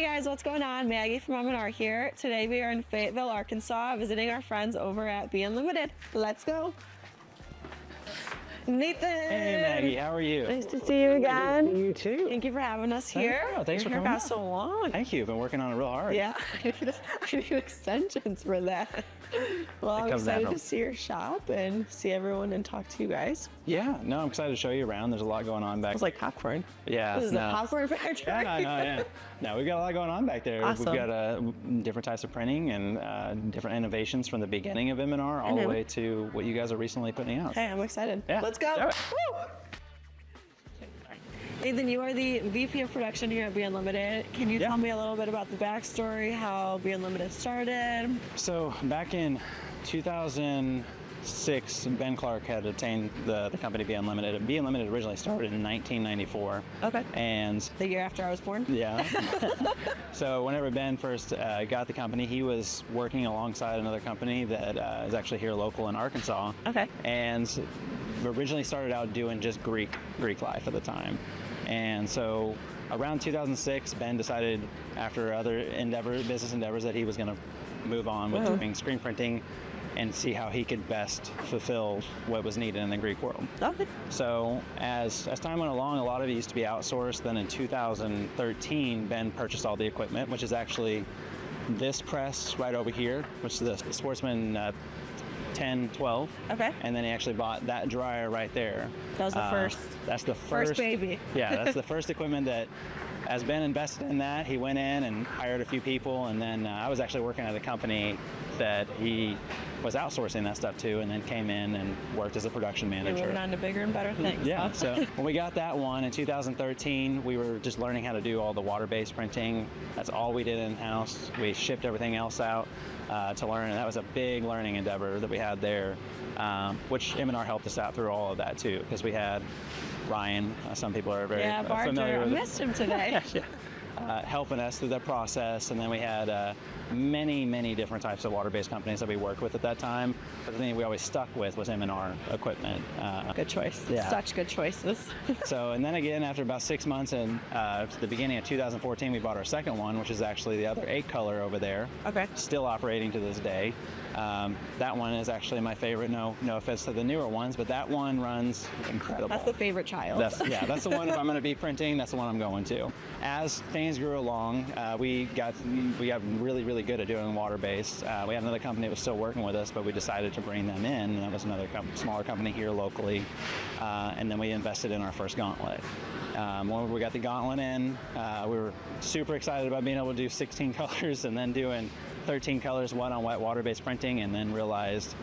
Hey guys, what's going on? Maggie from M&R here. Today we are in Fayetteville, Arkansas, visiting our friends over at Be Unlimited. Let's go. Nathan. Hey Maggie, how are you? Nice to see you again. You too. Thank you for having us here. Thanks for coming. Got so long. Thank you. Been working on it real hard. Yeah, I need extensions for that. Well, I'm excited to see your shop and see everyone and talk to you guys. Yeah, no, I'm excited to show you around. There's a lot going on back. It's like popcorn. Yeah, this is a popcorn factory. Yeah, no, we've got a lot going on back there. Awesome. We've got different types of printing and different innovations from the beginning of M&R all the way to what you guys are recently putting out. Hey, I'm excited. Yeah, let's go. Woo! Nathan, you are the VP of Production here at Be Unlimited. Can you tell me a little bit about the backstory, how Be Unlimited started? So back in 2006, Ben Clark had obtained the company Be Unlimited. Be Unlimited originally started in 1994. Okay. And the year after I was born? Yeah. So whenever Ben first got the company, he was working alongside another company that is actually here local in Arkansas. Okay. And originally started out doing just Greek life at the time. And so around 2006, Ben decided after other business endeavors that he was going to move on with doing screen printing and see how he could best fulfill what was needed in the Greek world. Okay. So as time went along, a lot of it used to be outsourced. Then in 2013, Ben purchased all the equipment, which is actually this press right over here, which is the SPORTSMAN 1012. Okay. And then he actually bought that dryer right there. That was the first. That's the first baby. Yeah, that's the first equipment that, as Ben invested in that, he went in and hired a few people, and then I was actually working at a company that he was outsourcing that stuff to, and then came in and worked as a production manager. You're moving on to bigger and better things. Yeah, so when we got that one in 2013, we were just learning how to do all the water-based printing. That's all we did in-house. We shipped everything else out to learn, and that was a big learning endeavor that we had there, which M&R helped us out through all of that too, because we had Ryan, some people are very familiar with. I missed him today. Helping us through that process, and then we had many different types of water-based companies that we worked with at that time. But the thing we always stuck with was M&R equipment. Good choice. Yeah. Such good choices. So, and then again, after about 6 months, and the beginning of 2014, we bought our second one, which is actually the other 8 color over there. Okay. Still operating to this day. That one is actually my favorite. No offense to the newer ones, but that one runs incredible. That's the favorite child. That's the one. If I'm going to be printing, that's the one I'm going to. As things grew along, we got really good at doing water-based. We had another company that was still working with us, but we decided to bring them in, and that was another smaller company here locally. And then we invested in our first gauntlet. When we got the gauntlet in, we were super excited about being able to do 16 colors and then doing 13 colors, one on wet water-based printing, and then realized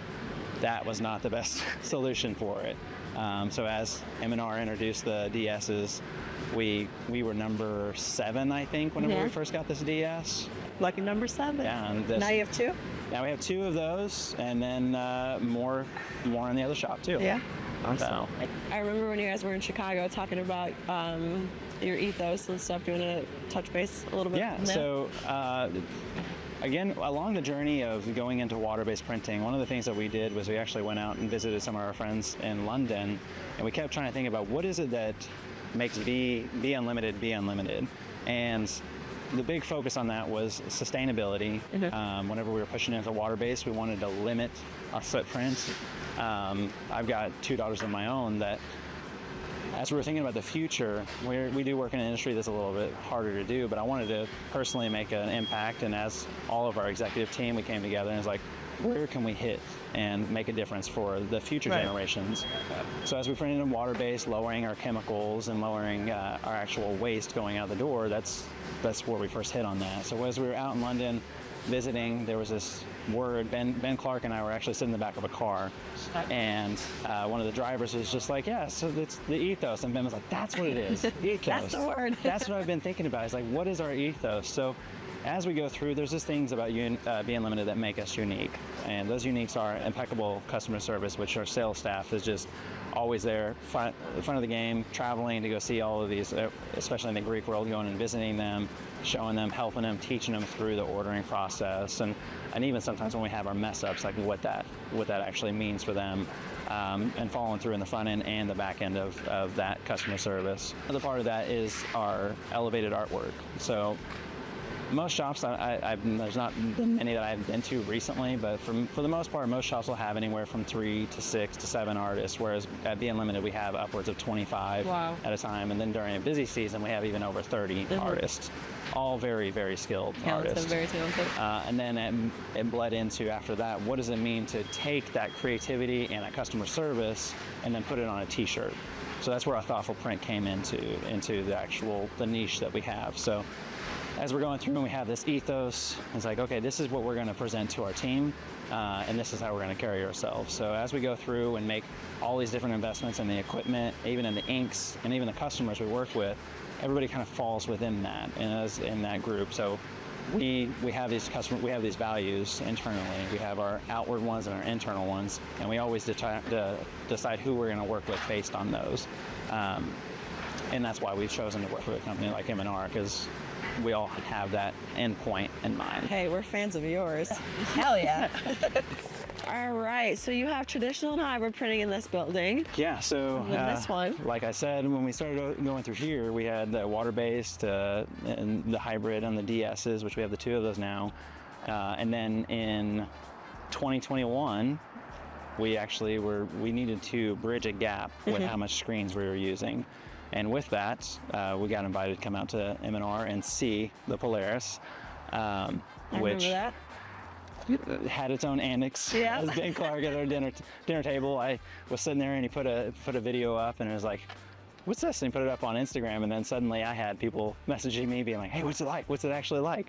that was not the best solution for it. So as M&R introduced the DSs, we were number 7, I think, whenever we first got this DS. Lucky number 7. Yeah. And now you have 2? Now we have 2 of those, and then more in the other shop too. Yeah. Awesome. So, I remember when you guys were in Chicago talking about your ethos and stuff. Do you want to touch base a little bit? Yeah. So again, along the journey of going into water-based printing, one of the things that we did was we actually went out and visited some of our friends in London, and we kept trying to think about what is it that makes Be Unlimited Be Unlimited. And the big focus on that was sustainability. Whenever we were pushing into water-based, we wanted to limit our footprint. I've got 2 daughters of my own that, as we were thinking about the future, we do work in an industry that's a little bit harder to do, but I wanted to personally make an impact, and as all of our executive team, we came together and it's like, where can we hit and make a difference for the future generations? So as we printed in water-based, lowering our chemicals and lowering our actual waste going out the door, that's where we first hit on that. So as we were out in London visiting, there was this word. Ben Clark and I were actually sitting in the back of a car, and one of the drivers was just like, yeah, so it's the ethos. And Ben was like, that's what it is, ethos. That's the word. That's what I've been thinking about. It's like, what is our ethos? So as we go through, there's just things about Be Unlimited that make us unique. And those uniques are impeccable customer service, which our sales staff is just always there, front of the game, traveling to go see all of these, especially in the Greek world, going and visiting them, showing them, helping them, teaching them through the ordering process, and even sometimes when we have our mess ups, like what that actually means for them, and following through in the front end and the back end of that customer service. Another part of that is our elevated artwork. So Most shops, there's not been many that I've been to recently, but for the most part, most shops will have anywhere from 3 to 6 to 7 artists, whereas at The Unlimited, we have upwards of 25 at a time. And then during a busy season, we have even over 30 artists, all very, very skilled artists. Very talented. And then it bled into, after that, what does it mean to take that creativity and that customer service and then put it on a t-shirt? So that's where our thoughtful print came into the niche that we have. So as we're going through and we have this ethos, it's like, okay, this is what we're going to present to our team, and this is how we're going to carry ourselves. So as we go through and make all these different investments in the equipment, even in the inks, and even the customers we work with, everybody kind of falls within that, and in that group. So we have these values internally. We have our outward ones and our internal ones, and we always decide who we're going to work with based on those. And that's why we've chosen to work with a company like M&R, because we all have that end point in mind. Hey, we're fans of yours. Hell yeah. All right, so you have traditional and hybrid printing in this building. Yeah, so this one, like I said, when we started going through here, we had the water-based and the hybrid and the DSs, which we have the 2 of those now. And then in 2021, we needed to bridge a gap with how much screens we were using. And with that, we got invited to come out to M&R and see the Polaris, which that. had its own annex. Yeah. As Ben Clark at our dinner table, I was sitting there and he put a video up and it was like, "What's this?" And he put it up on Instagram, and then suddenly I had people messaging me being like, "Hey, what's it like? What's it actually like?"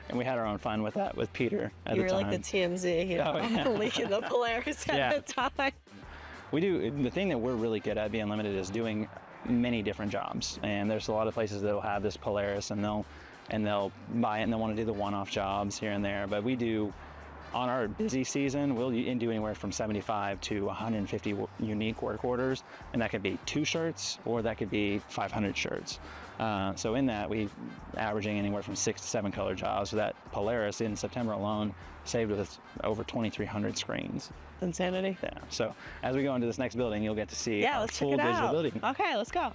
And we had our own fun with that with Peter at the time. You were like the TMZ, leaking the Polaris at the time. We do. The thing that we're really good at, being Unlimited, is doing many different jobs, and there's a lot of places that will have this Polaris and they'll buy it and they'll want to do the one-off jobs here and there, but we do, on our busy season, we'll do anywhere from 75 to 150 unique work orders, and that could be 2 shirts or that could be 500 shirts. So in that, we averaging anywhere from 6 to 7 color jobs. So that Polaris in September alone saved us over 2,300 screens. Insanity. Yeah. So as we go into this next building, you'll get to see a full digital building. Okay, let's go.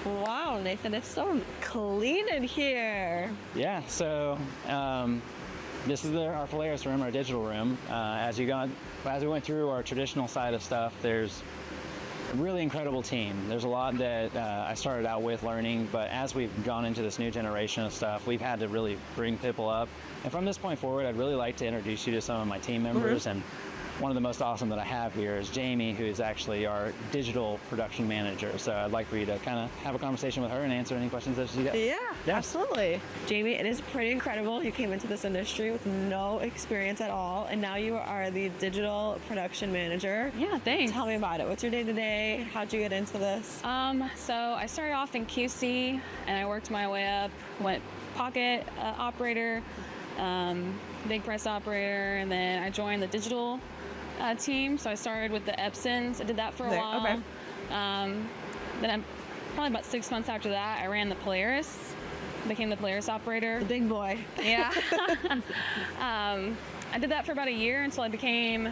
Wow, Nathan, it's so clean in here. Yeah. So this is our Polaris room, our digital room. As we went through our traditional side of stuff, there's a really incredible team. There's a lot that I started out with learning, but as we've gone into this new generation of stuff, we've had to really bring people up. And from this point forward, I'd really like to introduce you to some of my team members. And one of the most awesome that I have here is Jamie, who is actually our digital production manager. So I'd like for you to kind of have a conversation with her and answer any questions that you got. Yeah, absolutely. Jamie, it is pretty incredible. You came into this industry with no experience at all, and now you are the digital production manager. Yeah, thanks. Tell me about it. What's your day-to-day? How'd you get into this? So I started off in QC, and I worked my way up, went pocket operator, big press operator, and then I joined the digital team. So I started with the Epsons. I did that for a while. Okay. Then probably about 6 months after that, I ran the Polaris, became the Polaris operator. The big boy. Yeah. I did that for about a year until I became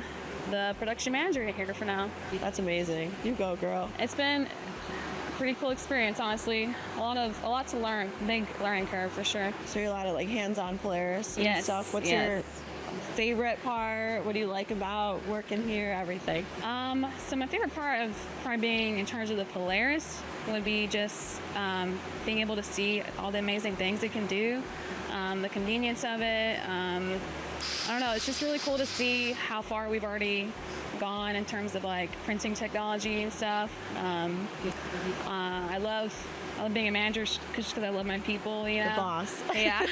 the production manager here for now. That's amazing. You go, girl. It's been a pretty cool experience, honestly. A lot to learn. Big learning curve for sure. So you're a lot of like hands-on Polaris and stuff. What's your favorite part? What do you like about working here? Everything. So my favorite part of probably being in charge of the Polaris would be just being able to see all the amazing things it can do, the convenience of it. I don't know, it's just really cool to see how far we've already gone in terms of like printing technology and stuff. I love being a manager just because I love my people, you know. The boss. Yeah.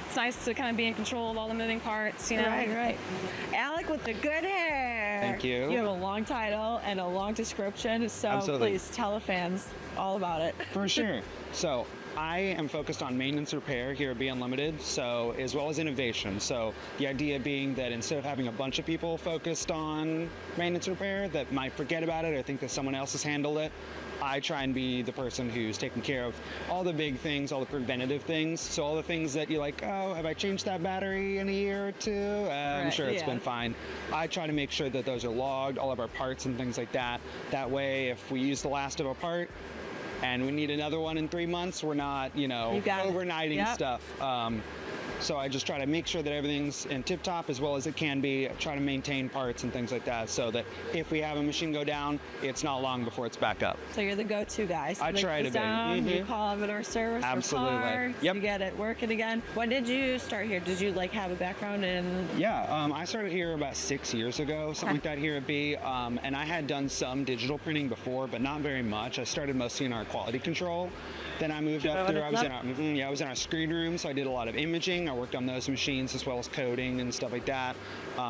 It's nice to kind of be in control of all the moving parts, you know. Right. Alec with the good hair. Thank you. You have a long title and a long description, so Absolutely. Please tell the fans all about it. For sure. So I am focused on maintenance repair here at Be Unlimited, so as well as innovation. So the idea being that instead of having a bunch of people focused on maintenance repair that might forget about it or think that someone else has handled it, I try and be the person who's taking care of all the big things, all the preventative things. So all the things that you're like, oh, have I changed that battery in a year or two? I'm sure it's been fine. I try to make sure that those are logged, all of our parts and things like that. That way, if we use the last of a part, and we need another one in 3 months. We're not, you know, overnighting Yep. stuff. So I just try to make sure that everything's in tip-top as well as it can be. I try to maintain parts and things like that so that if we have a machine go down, it's not long before it's back up. So you're the go-to guy. So I try to be. down, you call them at our service Absolutely. for parts, Yep. you get it working again. When did you start here? Did you like have a background in? Yeah, I started here about 6 years ago, something like that here at B. And I had done some digital printing before, but not very much. I started mostly in our quality control. Then I moved up through. I was in our screen room, so I did a lot of imaging. I worked on those machines as well as coding and stuff like that.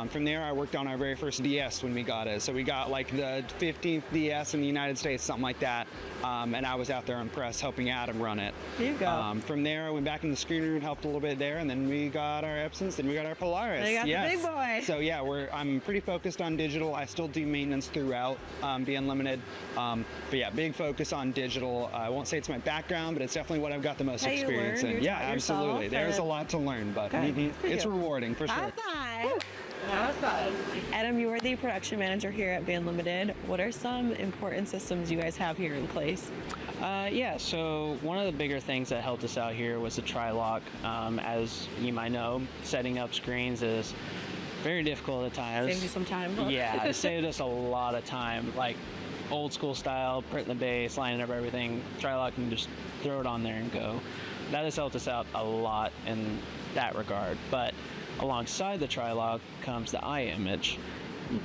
From there, I worked on our very first DS when we got it. So we got like the 15th DS in the United States, something like that. And I was out there on press helping Adam run it. There you go. From there, I went back in the screen room, helped a little bit there, and then we got our Epsons, then we got our Polaris. They got the big boy. So yeah, I'm pretty focused on digital. I still do maintenance throughout the Unlimited. But yeah, big focus on digital. I won't say it's my background, but it's definitely what I've got the most Hey, you experience learned, in. you Yeah, taught yourself, absolutely. There's a and- lot to learn, but Good. it's you. rewarding for sure. High five. That was fun. Adam, you are the production manager here at Band Limited. What are some important systems you guys have here in place? Yeah, so one of the bigger things that helped us out here was the tri-lock. As you might know, setting up screens is very difficult at times. Saves you some time. Huh? Yeah, it saved us a lot of time. Like old school style, printing the base, lining up everything, tri-lock and just throw it on there and go. That has helped us out a lot in that regard. But alongside the tri-lock comes the eye image.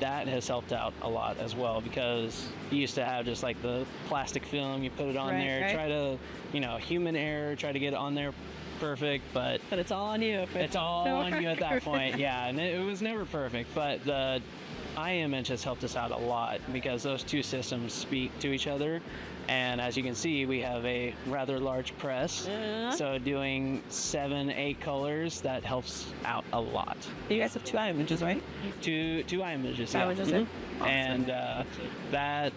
That has helped out a lot as well because you used to have just like the plastic film, you put it on there, Right. try to, human error, try to get it on there perfect, but But it's all on you. If it's all on you at that point. Yeah, and it was never perfect, but the eye image has helped us out a lot because those two systems speak to each other. And as you can see, we have a rather large press. So doing 7-8 colors, that helps out a lot. You guys have two eye images, right? Two eye images. Eye Yeah. images, yeah. Awesome. And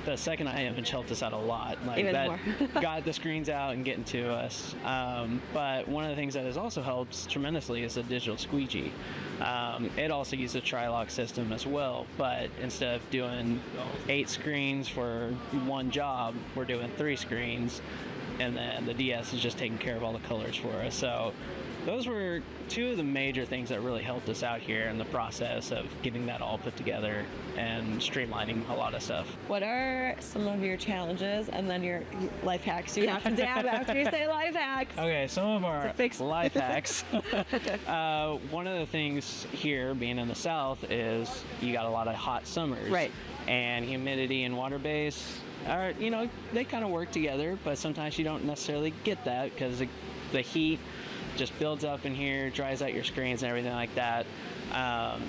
the second eye image helped us out a lot. Like Even that more. got the screens out and getting to us. But one of the things that has also helped tremendously is the digital squeegee. It also uses a tri-lock system as well, but instead of doing 8 screens for one job, we're doing 3 screens, and then the DS is just taking care of all the colors for us. So those were two of the major things that really helped us out here in the process of getting that all put together and streamlining a lot of stuff. What are some of your challenges and then your life hacks you have to dab after you say life hacks? Okay, some of our To fix- life hacks. One of the things here, being in the South, is you got a lot of hot summers. Right. And humidity and water base are, they kind of work together, but sometimes you don't necessarily get that because the heat just builds up in here, dries out your screens and everything like that.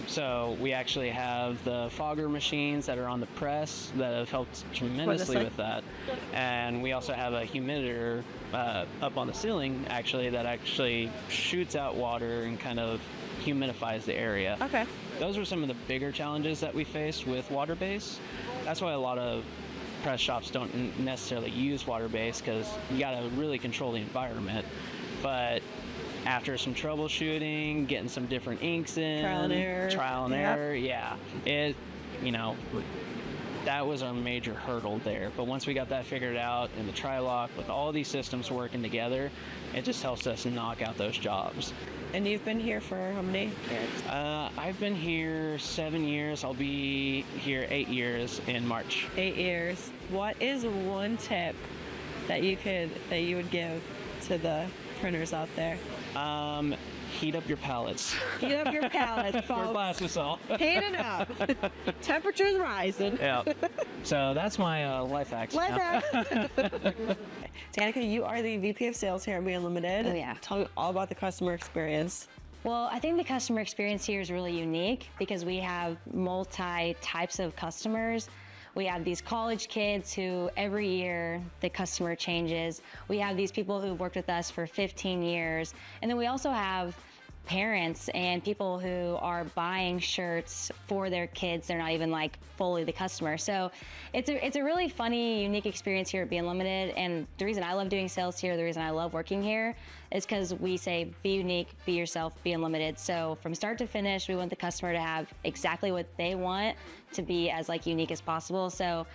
So we actually have the fogger machines that are on the press that have helped tremendously way? with that. And we also have a humiditor up on the ceiling actually that actually shoots out water and kind of humidifies the area. Okay. Those are some of the bigger challenges that we faced with water base. That's why a lot of press shops don't necessarily use water base because you got to really control the environment. But after some troubleshooting, getting some different inks in, Trial and error. yeah, that was our major hurdle there. But once we got that figured out in the tri-lock with all these systems working together, it just helps us knock out those jobs. And you've been here for how many years? I've been here 7 years. I'll be here 8 years in March. 8 years. What is one tip that you would give to the printers out there? Heat up your pallets. Heat up your pallets, For folks. plastisol. Heat it up. Temperature's rising. Yeah. So that's my life hacks. Life now. hack. Danica, you are the VP of Sales here at Be Unlimited. Oh, yeah. Tell me all about the customer experience. Well, I think the customer experience here is really unique because we have multi types of customers. We have these college kids who every year the customer changes. We have these people who've worked with us for 15 years. And then we also have parents and people who are buying shirts for their kids. They're not even like fully the customer. So it's a really funny, unique experience here at Be Unlimited. And the reason I love doing sales here, the reason I love working here is because we say, be unique, be yourself, be unlimited. So from start to finish, we want the customer to have exactly what they want to be as like unique as possible. So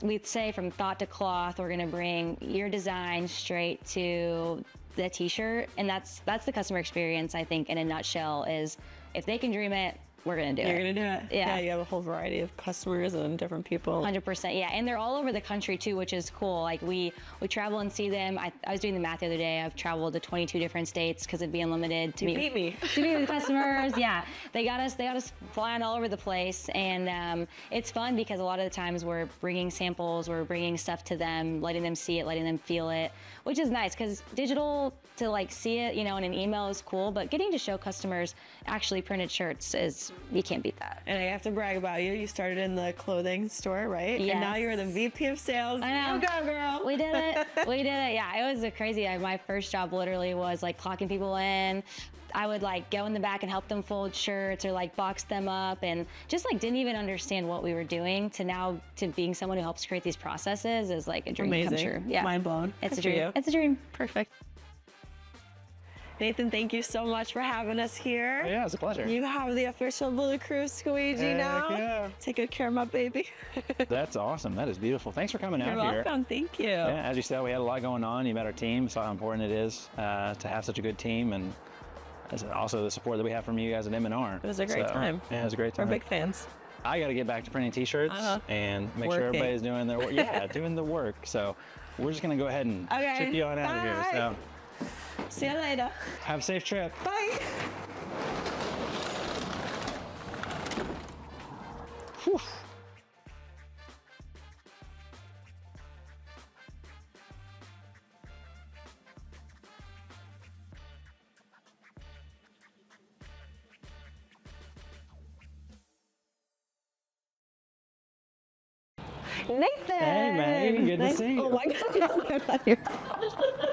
we'd say from thought to cloth, we're going to bring your design straight to the t-shirt, and that's the customer experience, I think, in a nutshell. Is if they can dream it, we're gonna do it. You're gonna do it. Yeah. You have a whole variety of customers and different people. 100%, yeah, and they're all over the country too, which is cool. Like we travel and see them. I was doing the math the other day. I've traveled to 22 different states because it'd be unlimited to You beat me. to meet with customers. Yeah, they got us flying all over the place, and it's fun because a lot of the times we're bringing samples, we're bringing stuff to them, letting them see it, letting them feel it, which is nice because digital, to like see it, you know, in an email is cool, but getting to show customers actually printed shirts is, you can't beat that. And I have to brag about you. You started in the clothing store, right? Yes. And now you're the VP of sales. I know. You go, girl. We did it. We did it. Yeah, it was crazy. My first job literally was like clocking people in. I would like go in the back and help them fold shirts or like box them up, and just like didn't even understand what we were doing, to now to being someone who helps create these processes is like a dream Amazing. come true. Yeah. Mind blown. It's Good a for dream. you. It's a dream. Perfect. Nathan, thank you so much for having us here. Oh, yeah, it's a pleasure. You have the official Blue Crew squeegee Heck now. yeah. Take good care of my baby. That's awesome. That is beautiful. Thanks for coming You're out here. welcome. Thank you. Yeah, as you said, we had a lot going on. You met our team, saw how important it is to have such a good team, and also the support that we have from you guys at M&R. It was a great time. Yeah, it was a great We're time. big fans. I got to get back to printing T-shirts and make sure Working. everybody's doing their work. Yeah, doing the work. So we're just gonna go ahead and ship you on out of here. Bye. So See you later. have a safe trip. Bye. Whew. Nathan. Hey, Maggie. Good to see you. Oh my God.